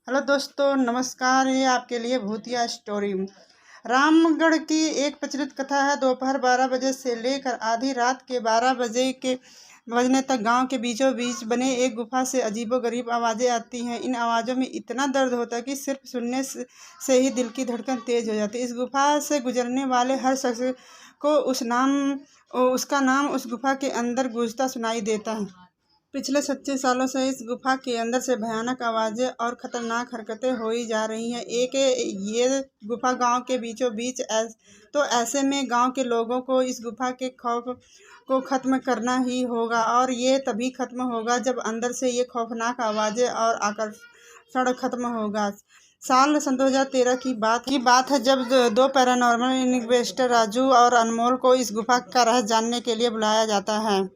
Hello दोस्तों, नमस्कार। ये आपके लिए भूतिया स्टोरी। रामगढ़ की एक प्रचलित कथा है। दोपहर 12 बजे से लेकर आधी रात के 12 बजे के बजने तक गांव के बीचों बीच बने एक गुफा से अजीबोगरीब आवाज़ें आती हैं। इन आवाज़ों में इतना दर्द होता है कि सिर्फ सुनने से ही दिल की धड़कन तेज हो जाती है। इस गुफा से गुजरने वाले हर शख्स को उसका नाम उस गुफा के अंदर गूंजता सुनाई देता है। पिछले 25 सालों से इस गुफा के अंदर से भयानक आवाज़ें और खतरनाक हरकतें हो ही जा रही हैं। ये गुफा गांव के बीचों बीच तो ऐसे में गांव के लोगों को इस गुफा के खौफ को ख़त्म करना ही होगा, और ये तभी ख़त्म होगा जब अंदर से ये खौफनाक आवाज़ें और आकर्षण ख़त्म होगा। साल सन 2013 की बात है, जब दो पैरानॉर्मल इन्वेस्टर राजू और अनमोल को इस गुफा का रहस्य जानने के लिए बुलाया जाता है।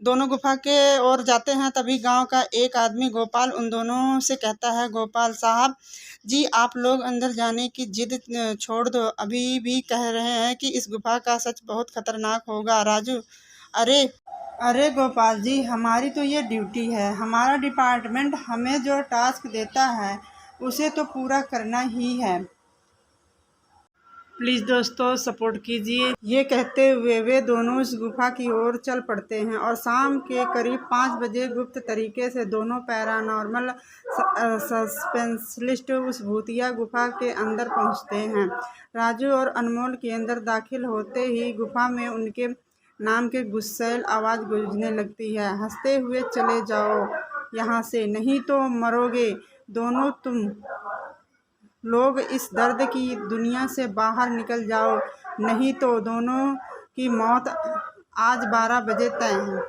दोनों गुफा के ओर जाते हैं। तभी गांव का एक आदमी गोपाल उन दोनों से कहता है, गोपाल साहब जी, आप लोग अंदर जाने की जिद छोड़ दो। अभी भी कह रहे हैं कि इस गुफा का सच बहुत खतरनाक होगा। राजू, अरे अरे गोपाल जी, हमारी तो ये ड्यूटी है। हमारा डिपार्टमेंट हमें जो टास्क देता है उसे तो पूरा करना ही है। प्लीज़ दोस्तों, सपोर्ट कीजिए। ये कहते हुए वे दोनों इस गुफा की ओर चल पड़ते हैं और शाम के करीब 5 बजे गुप्त तरीके से दोनों पैरानॉर्मल सस्पेंशलिस्ट उस भूतिया गुफा के अंदर पहुंचते हैं। राजू और अनमोल के अंदर दाखिल होते ही गुफा में उनके नाम के गुस्सैल आवाज़ गूंजने लगती है। हंसते हुए चले जाओ यहाँ से, नहीं तो मरोगे दोनों तुम लोग। इस दर्द की दुनिया से बाहर निकल जाओ, नहीं तो दोनों की मौत आज 12 बजे तय है।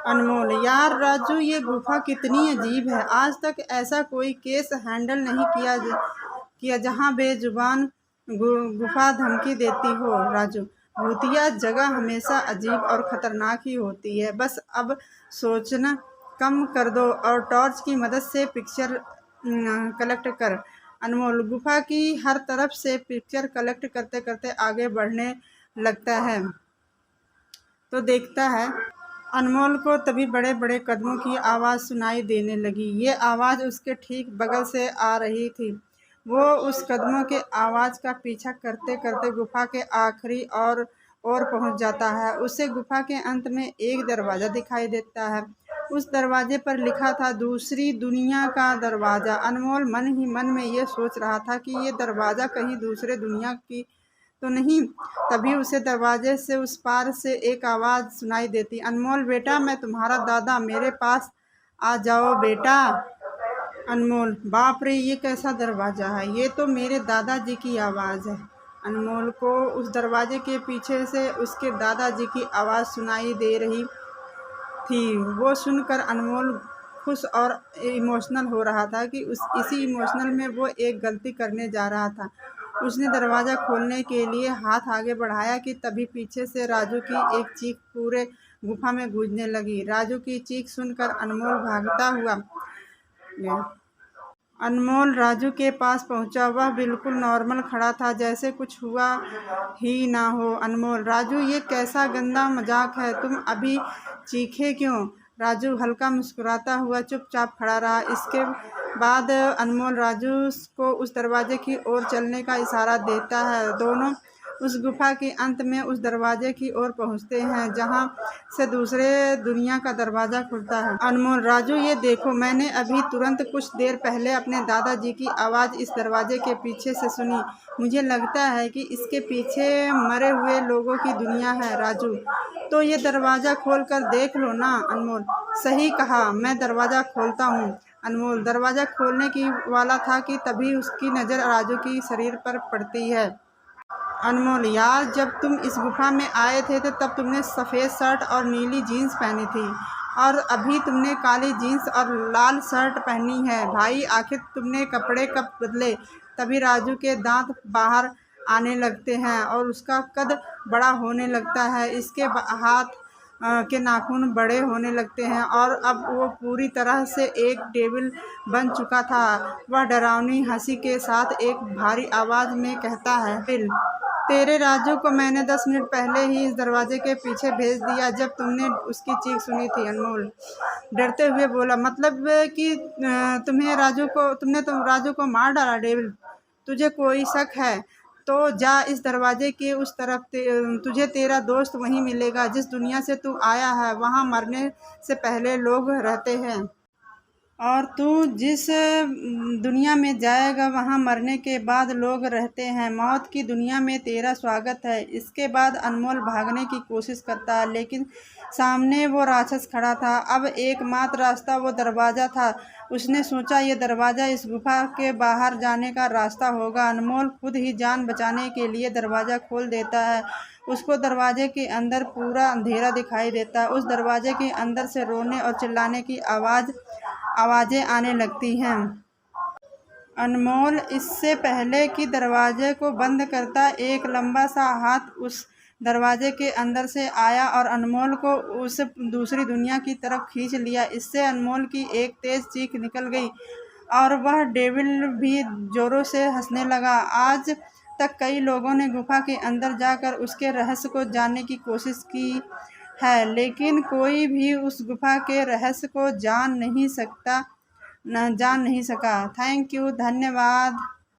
अनमोल, यार राजू, ये गुफा कितनी अजीब है। आज तक ऐसा कोई केस हैंडल नहीं किया जहां बेजुबान गुफा धमकी देती हो। राजू, भूतिया जगह हमेशा अजीब और ख़तरनाक ही होती है। बस अब सोचना कम कर दो और टॉर्च की मदद से पिक्चर कलेक्ट कर। अनमोल गुफा की हर तरफ से पिक्चर कलेक्ट करते करते आगे बढ़ने लगता है तो देखता है अनमोल को तभी बड़े बड़े कदमों की आवाज़ सुनाई देने लगी। ये आवाज़ उसके ठीक बगल से आ रही थी। वो उस कदमों के आवाज़ का पीछा करते करते गुफा के आखिरी और पहुंच जाता है। उसे गुफा के अंत में एक दरवाज़ा दिखाई देता है। उस दरवाजे पर लिखा था, दूसरी दुनिया का दरवाज़ा। अनमोल मन ही मन में ये सोच रहा था कि ये दरवाज़ा कहीं दूसरे दुनिया की तो नहीं। तभी उसे दरवाजे से उस पार से एक आवाज़ सुनाई देती, अनमोल बेटा, मैं तुम्हारा दादा, मेरे पास आ जाओ बेटा। अनमोल, बाप रे, ये कैसा दरवाज़ा है। ये तो मेरे दादाजी की आवाज़ है। अनमोल को उस दरवाजे के पीछे से उसके दादाजी की आवाज़ सुनाई दे रही थी। वो सुनकर अनमोल खुश और इमोशनल हो रहा था कि इसी इमोशनल में वो एक गलती करने जा रहा था। उसने दरवाज़ा खोलने के लिए हाथ आगे बढ़ाया कि तभी पीछे से राजू की एक चीख पूरे गुफा में गूंजने लगी। राजू की चीख सुनकर अनमोल भागता हुआ गया। अनमोल राजू के पास पहुंचा। वह बिल्कुल नॉर्मल खड़ा था, जैसे कुछ हुआ ही ना हो। अनमोल, राजू, ये कैसा गंदा मजाक है। तुम अभी चीखे क्यों। राजू हल्का मुस्कुराता हुआ चुपचाप खड़ा रहा। इसके बाद अनमोल राजू को उस दरवाजे की ओर चलने का इशारा देता है। दोनों उस गुफा के अंत में उस दरवाजे की ओर पहुंचते हैं जहां से दूसरे दुनिया का दरवाज़ा खुलता है। अनमोल, राजू, ये देखो, मैंने अभी तुरंत कुछ देर पहले अपने दादाजी की आवाज़ इस दरवाजे के पीछे से सुनी। मुझे लगता है कि इसके पीछे मरे हुए लोगों की दुनिया है। राजू, तो ये दरवाज़ा खोल कर देख लो ना। अनमोल, सही कहा, मैं दरवाज़ा खोलता हूँ। अनमोल दरवाज़ा खोलने की वाला था कि तभी उसकी नज़र राजू की शरीर पर पड़ती है। अनमोल, यार, जब तुम इस गुफा में आए थे तो तब तुमने सफ़ेद शर्ट और नीली जीन्स पहनी थी, और अभी तुमने काली जीन्स और लाल शर्ट पहनी है। भाई, आखिर तुमने कपड़े कब बदले। तभी राजू के दांत बाहर आने लगते हैं और उसका कद बड़ा होने लगता है। इसके हाथ के नाखून बड़े होने लगते हैं और अब वो पूरी तरह से एक डेविल बन चुका था। वह डरावनी हंसी के साथ एक भारी आवाज़ में कहता है, तेरे राजू को मैंने 10 मिनट पहले ही इस दरवाजे के पीछे भेज दिया जब तुमने उसकी चीख सुनी थी। अनमोल डरते हुए बोला। मतलब कि तुमने राजू को मार डाला डेविल? तुझे कोई शक है तो जा इस दरवाजे के उस तरफ, तुझे तेरा दोस्त वहीं मिलेगा। जिस दुनिया से तू आया है वहाँ मरने से पहले लोग रहते हैं, और तू जिस दुनिया में जाएगा वहाँ मरने के बाद लोग रहते हैं। मौत की दुनिया में तेरा स्वागत है। इसके बाद अनमोल भागने की कोशिश करता है, लेकिन सामने वो राक्षस खड़ा था। अब एकमात्र रास्ता वो दरवाज़ा था। उसने सोचा ये दरवाज़ा इस गुफा के बाहर जाने का रास्ता होगा। अनमोल खुद ही जान बचाने के लिए दरवाज़ा खोल देता है। उसको दरवाजे के अंदर पूरा अंधेरा दिखाई देता है। उस दरवाजे के अंदर से रोने और चिल्लाने की आवाज़ें आने लगती हैं। अनमोल इससे पहले कि दरवाजे को बंद करता, एक लंबा सा हाथ उस दरवाजे के अंदर से आया और अनमोल को उस दूसरी दुनिया की तरफ खींच लिया। इससे अनमोल की एक तेज चीख निकल गई और वह डेविल भी जोरों से हंसने लगा। आज तक कई लोगों ने गुफा के अंदर जाकर उसके रहस्य को जानने की कोशिश की है, लेकिन कोई भी उस गुफा के रहस्य को जान नहीं सका। थैंक यू, धन्यवाद।